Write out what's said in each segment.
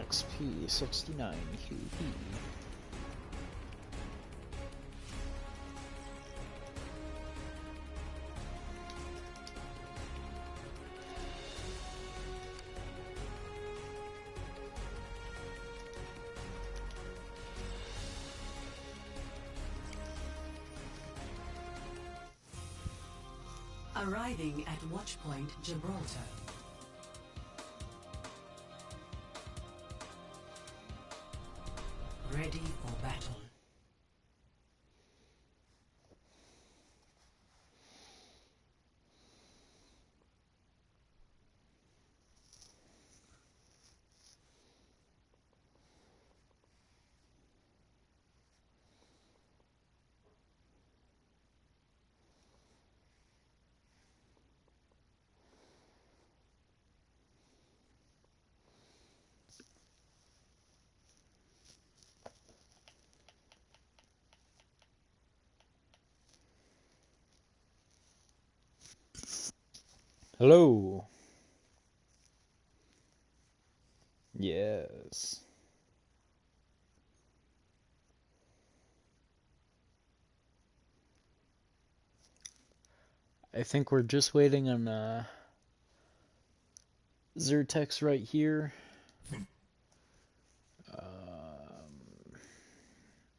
XP 69 QP. Arriving at Watchpoint Gibraltar. Ready for battle. Hello. Yes. I think we're just waiting on Zyrtex right here.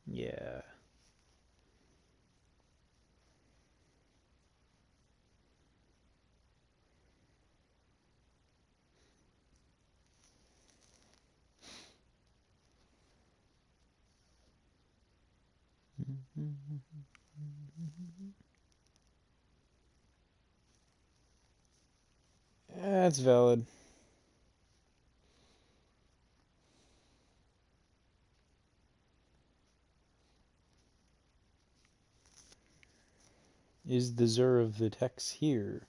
Yeah. That's valid. Is the Zur of the Tex here?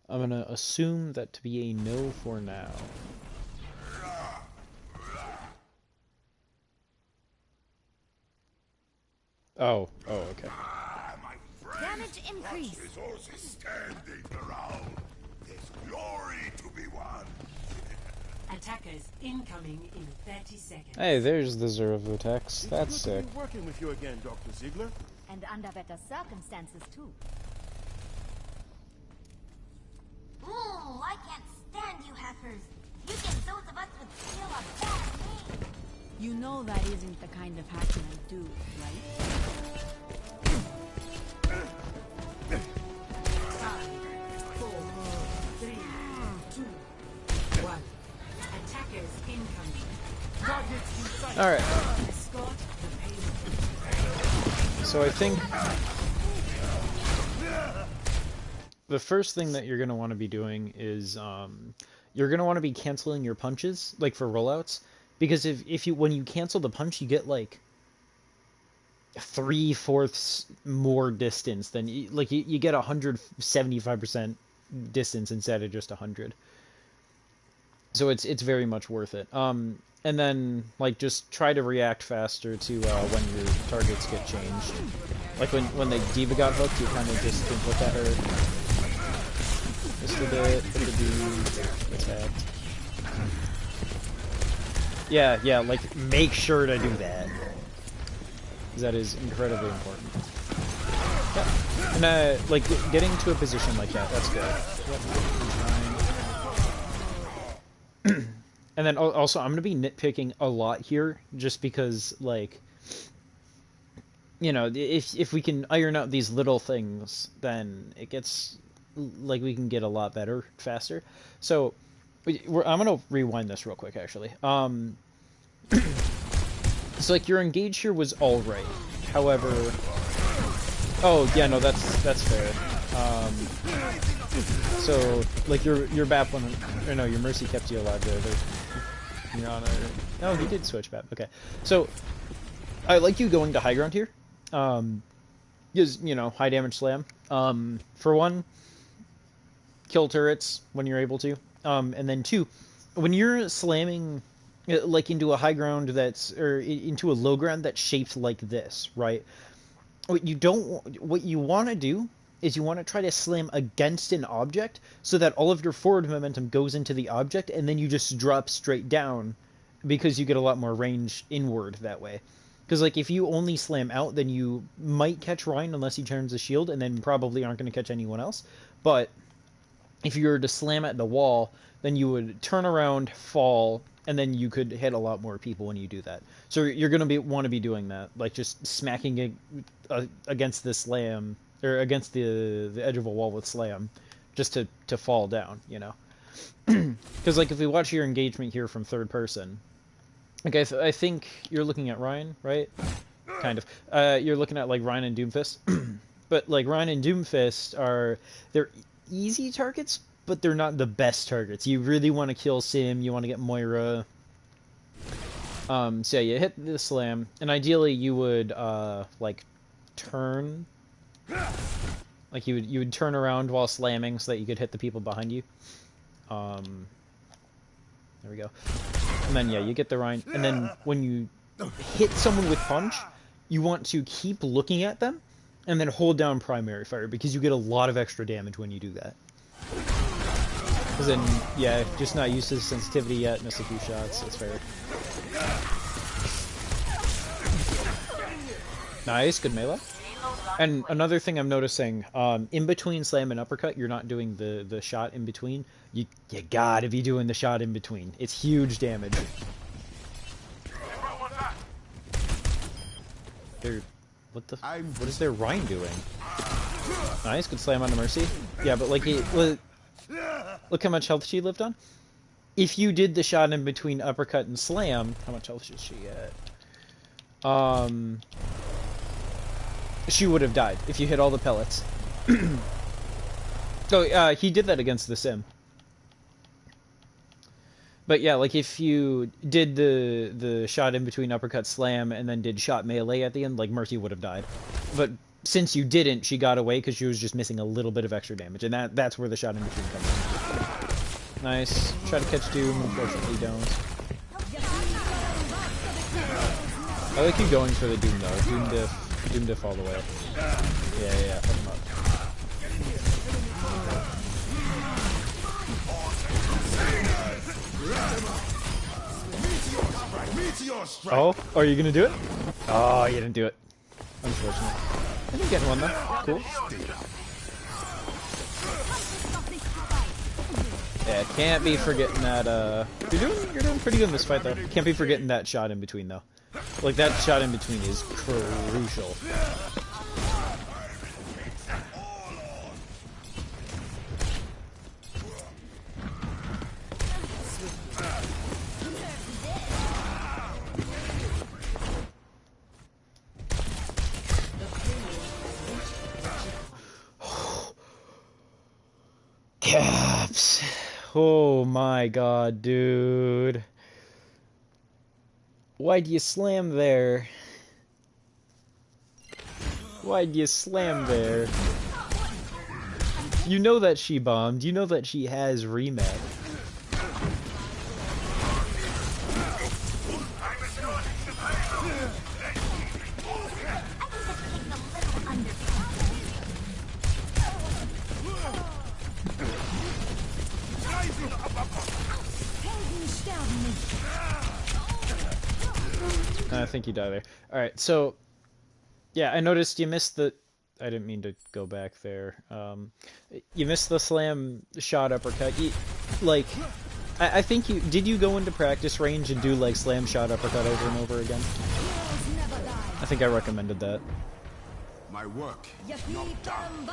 I'm gonna assume that to be a no for now. Oh, okay. Damage increase. Resources standing around. There's glory to be won. Attackers incoming in 30 seconds. Hey, there's the Zur of the Tex. That's It's good sick. to be working with you again, Dr. Ziegler. And under better circumstances, too. Ooh, I can't stand you heifers. You give those of us with skill a bad name. You know that isn't the kind of hacking I do, right? 5, 4, 3, 2, 1. Attackers incoming. Targets in sight. Alright, Escort the payload. so I think the first thing that you're going to want to be doing is you're going to want to be canceling your punches, like for rollouts, because if you when you cancel the punch, you get like 3/4 more distance than you get 175% distance instead of just 100. So it's very much worth it. And then like just try to react faster to when your targets get changed. Like when the diva got hooked, you kind of just think, look at her, just a bit, put the dude, attacked. Yeah, like make sure to do that. That is incredibly important. Yeah. And like getting to a position like that, that's good. Yep. And then also I'm gonna be nitpicking a lot here, just because like, you know, if we can iron out these little things, then it gets like we can get a lot better faster. So I'm gonna rewind this real quick actually. So like your engage here was all right. However, oh yeah, no, that's fair. So like your BAP one, or no, your mercy kept you alive there. Your honor. No, he did switch BAP. Okay, so I like you going to high ground here. Because you know, high damage slam. For one, kill turrets when you're able to. And then two, when you're slamming like into a high ground or into a low ground that's shaped like this, right? what you want to do is you want to try to slam against an object so that all of your forward momentum goes into the object, and then you just drop straight down because you get a lot more range inward that way. Because like if you only slam out, then you might catch Ryan unless he turns the shield, and then probably aren't going to catch anyone else. But if you were to slam at the wall, then you would turn around, fall, and then you could hit a lot more people when you do that. So you're going to want to be doing that, like just smacking against the slam, or against the edge of a wall with slam, just to fall down, you know? Because like if we watch your engagement here from third person, like I think you're looking at Ryan, right? Kind of. You're looking at like Ryan and Doomfist, but like Ryan and Doomfist they're easy targets, but they're not the best targets. You really want to kill Sim, you want to get Moira. So yeah, you hit the slam, and ideally you would like turn, like you would turn around while slamming so that you could hit the people behind you. There we go. And then yeah, you get the Ryan, and then when you hit someone with punch, you want to keep looking at them, and then hold down primary fire, because you get a lot of extra damage when you do that. Because then, yeah, just not used to the sensitivity yet, miss a few shots, that's fair. Nice, good melee. And another thing I'm noticing, in between slam and uppercut, you're not doing the shot in between. You gotta be doing the shot in between. It's huge damage. What is their Rhine doing? Nice, good slam on the Mercy. Yeah, but like look how much health she lived on. If you did the shot in between uppercut and slam, how much health is she at? She would have died if you hit all the pellets. So he did that against the Sim. But yeah, like if you did the shot in between uppercut slam and then did shot melee at the end, like Mercy would have died. But since you didn't, she got away because she was just missing a little bit of extra damage, and that's where the shot in between comes in. Nice. Try to catch Doom, unfortunately don't. I like you going for the Doom though. Doom diff all the way. Yeah, fuck him up. Oh, are you gonna do it? Oh, you didn't do it. Unfortunate. I think getting one though. Cool. Yeah, can't be forgetting that. You're doing pretty good in this fight though. Can't be forgetting that shot in between though. Like that shot in between is crucial. Caps. Oh my god, dude. Why'd you slam there? Why'd you slam there? You know that she bombed. You know that she has rematch. I think you die there. Alright, so... Yeah, I noticed you missed the... I didn't mean to go back there. You missed the slam shot uppercut. Like, I think you... Did you go into practice range and do, like, slam shot uppercut over and over again? I think I recommended that. My work is not done.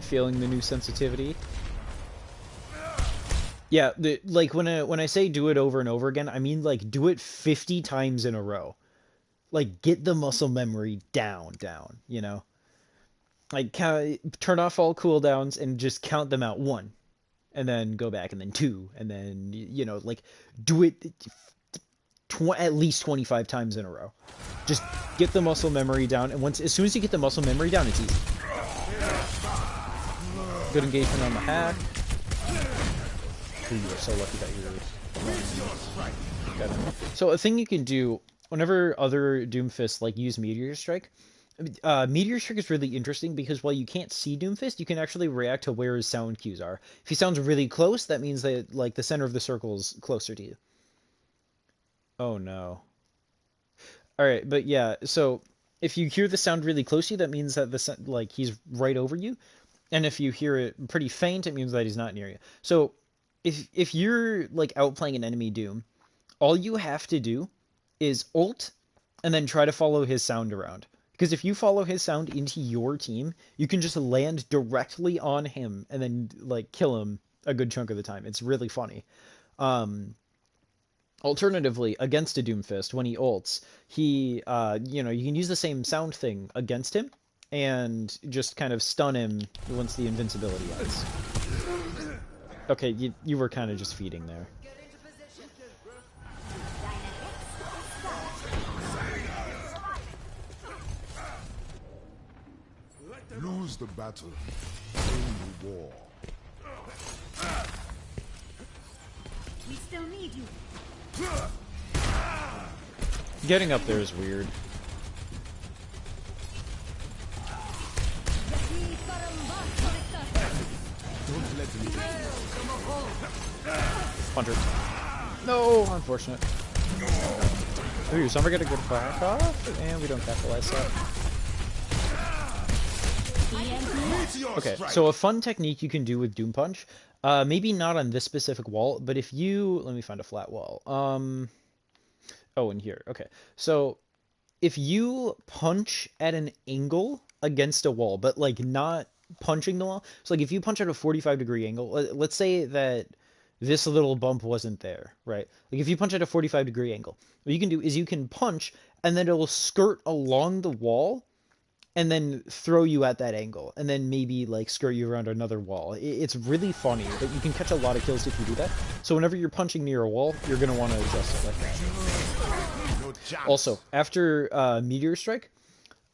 Feeling the new sensitivity? Yeah, like when I say do it over and over again, I mean like do it 50 times in a row. Like get the muscle memory down, you know? Like turn off all cooldowns and just count them out 1. And then go back and then 2 and then you know, like do it at least 25 times in a row. Just get the muscle memory down, and as soon as you get the muscle memory down, it's easy. Good engagement on the hack. Ooh, you are so lucky that you're... got it. So a thing you can do whenever other Doomfists like use Meteor Strike, Meteor Strike is really interesting because while you can't see Doomfist, you can actually react to where his sound cues are. If he sounds really close, that means that like the center of the circle is closer to you. Oh no. All right, but yeah, so if you hear the sound really close to you, that means that like he's right over you, and if you hear it pretty faint, it means that he's not near you. So if you're like outplaying an enemy Doom, all you have to do is ult and then try to follow his sound around. Because if you follow his sound into your team, you can just land directly on him and then like kill him a good chunk of the time. It's really funny. Um, Alternatively, against a Doomfist, when he ults, you can use the same sound thing against him and just kind of stun him once the invincibility ends. Okay, you were kind of just feeding there. Lose the battle, win the war. We still need you. Getting up there is weird. Hunter. No, unfortunate. Ooh, Summer get a good crack off, and we don't capitalize that. Okay, so a fun technique you can do with Doom Punch, maybe not on this specific wall, but if you, let me find a flat wall. Oh, in here. Okay, so if you punch at an angle against a wall, but like not punching the wall, so like if you punch at a 45-degree angle, let's say that this little bump wasn't there, right? Like if you punch at a 45-degree angle, what you can do is you can punch and then it'll skirt along the wall and then throw you at that angle, and then maybe like skirt you around another wall. It's really funny, but you can catch a lot of kills if you do that. So whenever you're punching near a wall, you're going to want to adjust it like that. Also, after Meteor Strike,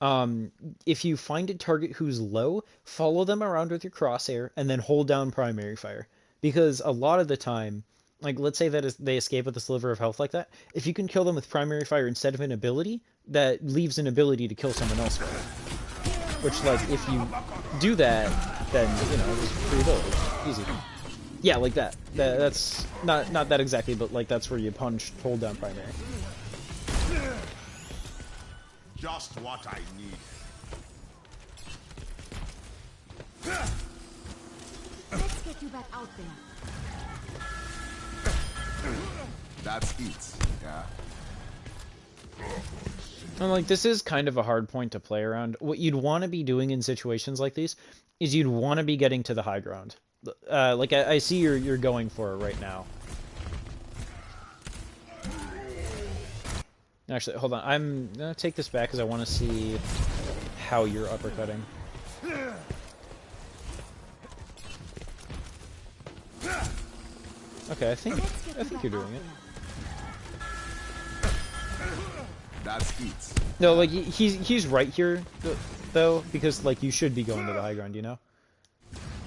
if you find a target who's low, follow them around with your crosshair, and then hold down primary fire. Because a lot of the time, like let's say that they escape with a sliver of health like that, if you can kill them with primary fire instead of an ability, that leaves an ability to kill someone else with. Which, like, if you do that, then, you know, it's free ability. Easy. Yeah, like that. That's not that exactly, but like that's where you punch, hold down primary. Just what I need. Let's get you back out there. That's it, yeah? And like this is kind of a hard point to play around. What you'd want to be doing in situations like these is you'd want to be getting to the high ground. Like I see you're going for it right now. Actually, hold on. I'm gonna take this back because I want to see how you're uppercutting. Okay, I think you're doing it. That's it. No, like he's right here though, because like you should be going to the high ground, you know.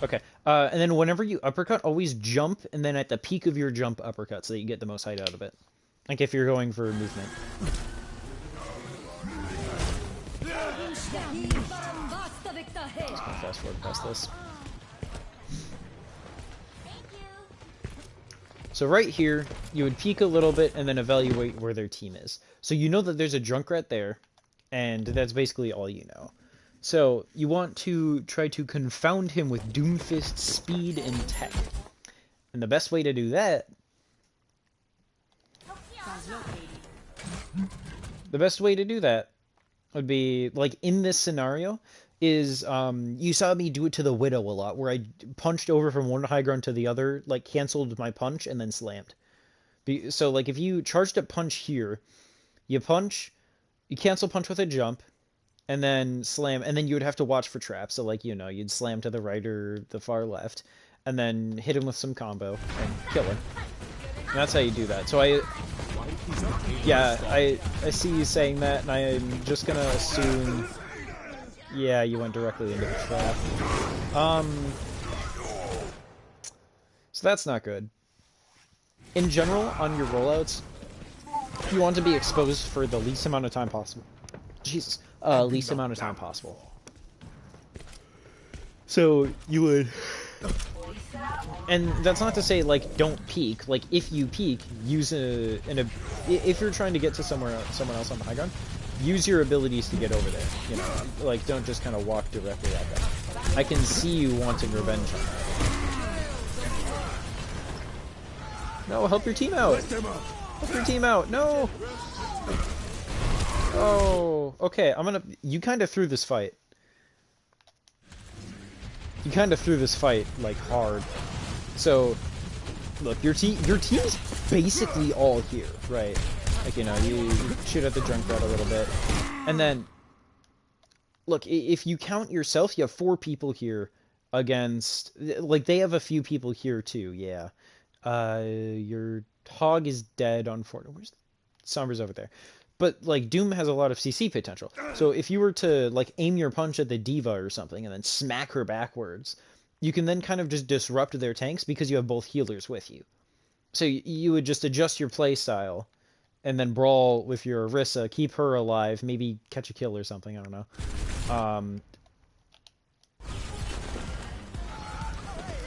Okay, and then whenever you uppercut, always jump, and then at the peak of your jump, uppercut, so that you get the most height out of it. Like if you're going for movement. Just gonna fast forward past this. So right here, you would peek a little bit and then evaluate where their team is. So you know that there's a Junkrat there, and that's basically all you know. So you want to try to confound him with Doomfist speed and tech. And the best way to do that... The best way to do that would be, like, in this scenario, is, you saw me do it to the Widow a lot, where I punched over from one high ground to the other, like, canceled my punch, and then slammed. So, like, if you charged a punch here, you punch, you cancel punch with a jump, and then slam, and then you would have to watch for traps, so, like, you know, you'd slam to the right or the far left, and then hit him with some combo, and kill him. And that's how you do that. So I see you saying that, and I'm just gonna assume... Yeah, you went directly into the trap. So that's not good. In general, on your rollouts, You want to be exposed for the least amount of time possible. Jesus. Least amount of time possible. So you would, and that's not to say like don't peek. Like if you peek, use if you're trying to get to someone else on the high ground, use your abilities to get over there. You know, like don't just kind of walk directly at them. I can see you wanting revenge on that. No, help your team out. Help your team out. No. Oh, okay. You kind of threw this fight. You kind of threw this fight like hard. So, look, your team's basically all here, right? Like, you know, you shoot at the Junkrat a little bit, and then look, if you count yourself, you have 4 people here against, like, they have a few people here too. Yeah, your Hog is dead. Unfortunately, where's Sombra's over there? But, like, Doom has a lot of CC potential. So if you were to, like, aim your punch at the Diva or something and then smack her backwards, you can then kind of just disrupt their tanks because you have both healers with you. So you would just adjust your play style and then brawl with your Orisa, keep her alive, maybe catch a kill or something, I don't know.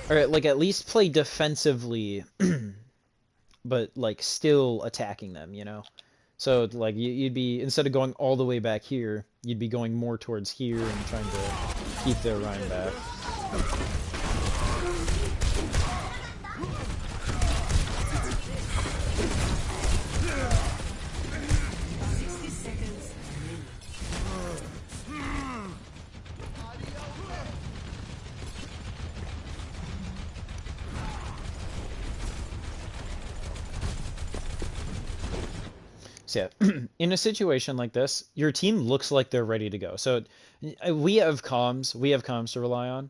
Alright, like, at least play defensively, but, like, still attacking them, you know? So, like, you'd be, instead of going all the way back here, you'd be going more towards here and trying to keep their Rhine back. So yeah, in a situation like this, your team looks like they're ready to go. So we have comms to rely on.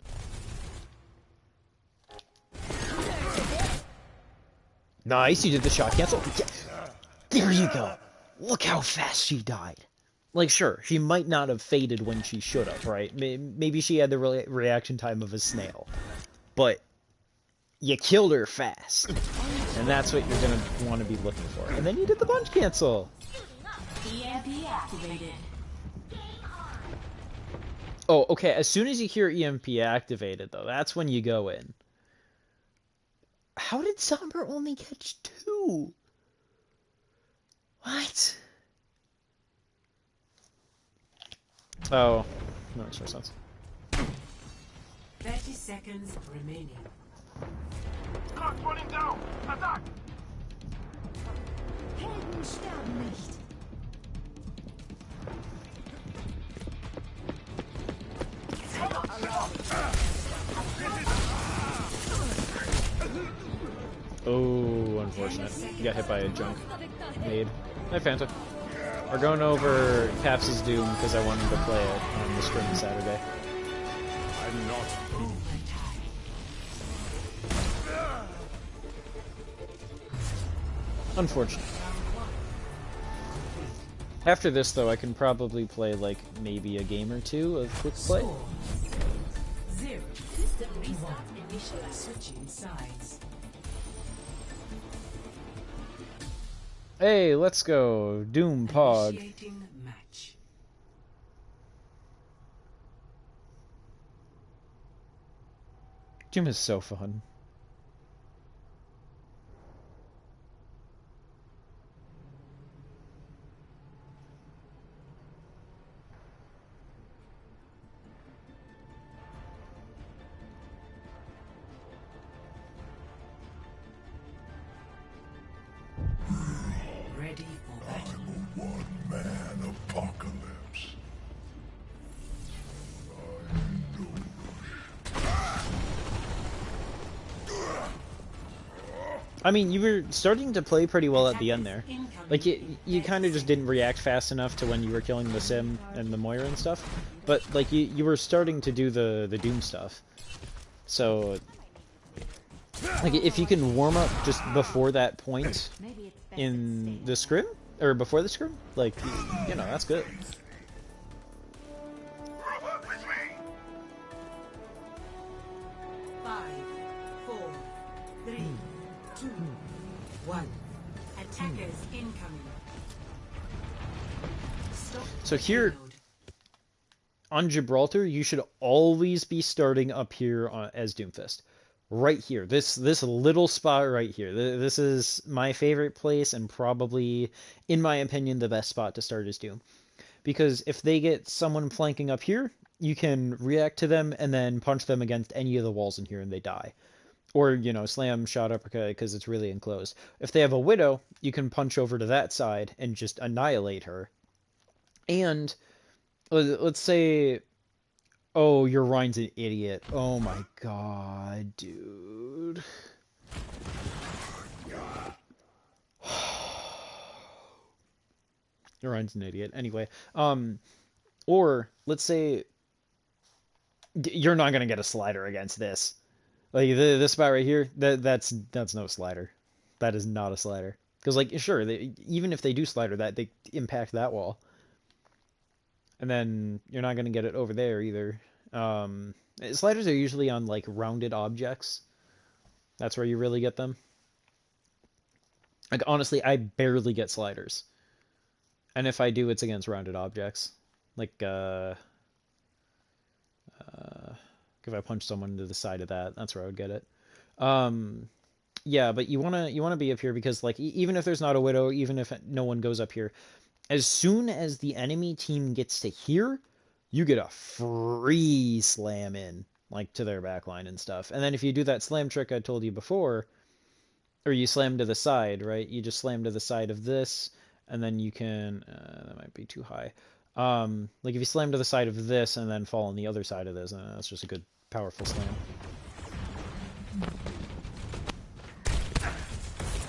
Nice, you did the shot cancel. There you go. Look how fast she died. Like, sure, she might not have faded when she should have, right? Maybe she had the reaction time of a snail. But you killed her fast. And that's what you're going to want to be looking for. And then you did the bunch cancel. EMP activated. Oh, okay. As soon as you hear EMP activated, though, that's when you go in. How did Sombra only catch 2? What? Oh, no, that makes sense. 30 seconds remaining. Guard running down! Attack! Helden sterben nicht. Oh, unfortunate. You got hit by a junk nade. Hi, Fanta. We're going over Caps' Doom because I wanted to play it on the scrim Saturday. I'm not moved. Unfortunate. After this, though, I can probably play, like, maybe a game or 2 of quick play. 0. System restart initial. Switching sides. Hey, let's go. Doom Pog. Initiating match. Doom is so fun. Ready for battle. I'm a one-man apocalypse. I mean, you were starting to play pretty well at the end there. Like, you kind of just didn't react fast enough to when you were killing the Sim and the Moira and stuff. But, like, you were starting to do the Doom stuff. So, like, if you can warm up just before that point in the scrim, or before the scrim, like, you know, that's good. Work with me! 5, 4, 3, 2, 1. Attackers incoming. Stop So here payload. on Gibraltar, you should always be starting up here as Doomfist. Right here, this little spot right here. This is my favorite place and probably, in my opinion, the best spot to start as Doom. Because if they get someone flanking up here, you can react to them and then punch them against any of the walls in here and they die. Or, you know, slam shot uppercut because it's really enclosed. If they have a Widow, you can punch over to that side and just annihilate her. And let's say, oh, your Rhine's an idiot. Oh my god, dude. Your Rhine's an idiot. Anyway, or let's say you're not gonna get a slider against this. Like this spot right here, that's no slider. That is not a slider. Because like sure, even if they do slider that, they impact that wall. And then you're not gonna get it over there either. Sliders are usually on like rounded objects. That's where you really get them. Like honestly, I barely get sliders. And if I do, it's against rounded objects. Like if I punch someone to the side of that, that's where I would get it. Yeah, but you wanna be up here because like even if there's not a Widow, even if no one goes up here, as soon as the enemy team gets to here, you get a free slam in, like to their backline and stuff. And then if you do that slam trick I told you before, or you slam to the side, right? You just slam to the side of this, and then you can, that might be too high. Like if you slam to the side of this and then fall on the other side of this, that's just a good, powerful slam.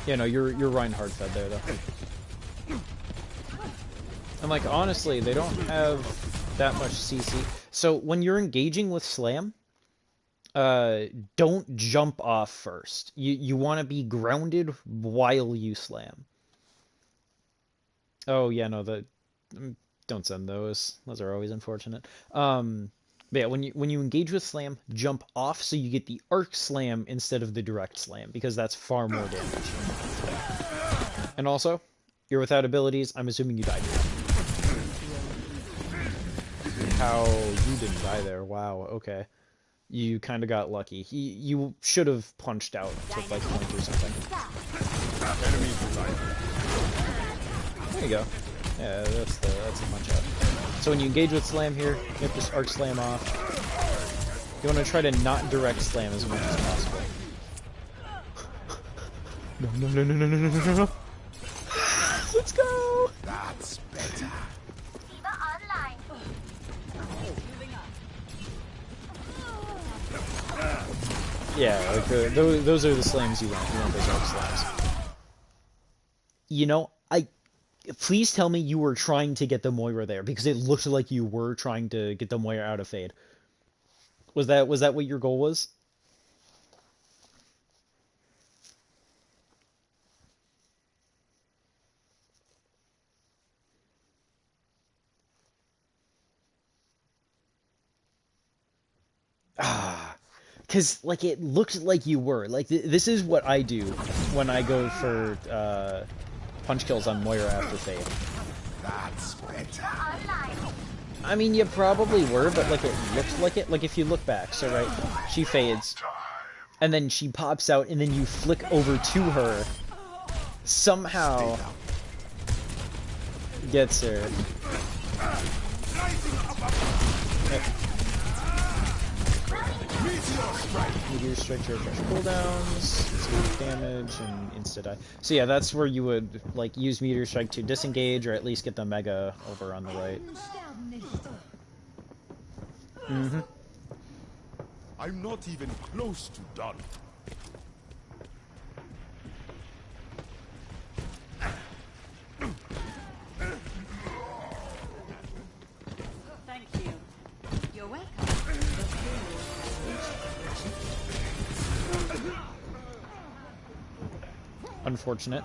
Yeah, no, you're Reinhardt fed there though. And like honestly, they don't have that much CC. So when you're engaging with slam, don't jump off first. You want to be grounded while you slam. Oh yeah, no, don't send those. Those are always unfortunate. But yeah, when you engage with slam, jump off so you get the arc slam instead of the direct slam because that's far more damage. And also, you're without abilities. I'm assuming you died here. How you didn't die there? Wow. Okay. You kind of got lucky. You should have punched out to like point or something. There you go. Yeah, that's a punch out. So when you engage with slam here, you have to arc slam off. You want to try to not direct slam as much as possible. No. Let's go. That's better. Diva online. Yeah, like those are the slams you want. You want those arc slams. You know, please tell me you were trying to get the Moira there because it looked like you were trying to get the Moira out of Fade. Was that what your goal was? Because like it looked like you were. Like this is what I do when I go for punch kills on Moira after Fade. That's better. I mean, you probably were, but like it looked like it. Like if you look back, so right, she fades, and then she pops out, and then you flick over to her, somehow gets her. Meteor strike to refresh cooldowns, save damage, and insta die. So yeah, that's where you would like use meteor strike to disengage, or at least get the mega over on the right. Mm-hmm. I'm not even close to done. Thank you. You're welcome. Unfortunate.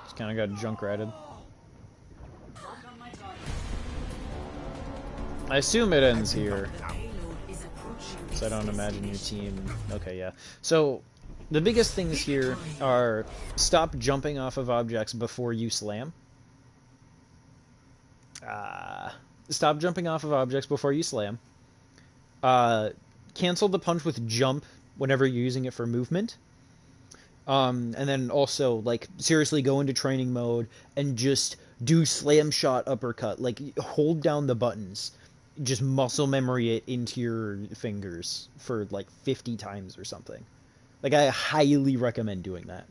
Just kind of got junk ratted. I assume it ends here. Payload is approaching. So I don't imagine your team. Okay, yeah. So The biggest things here are stop jumping off of objects before you slam. Stop jumping off of objects before you slam. Cancel the punch with jump whenever you're using it for movement. And then also, like, seriously go into training mode and just do slam shot uppercut. Like, hold down the buttons. Just muscle memory it into your fingers for, like, 50 times or something. Like, I highly recommend doing that.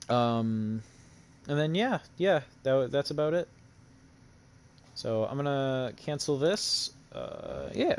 And then, yeah, that's about it. So, I'm gonna cancel this. Yeah.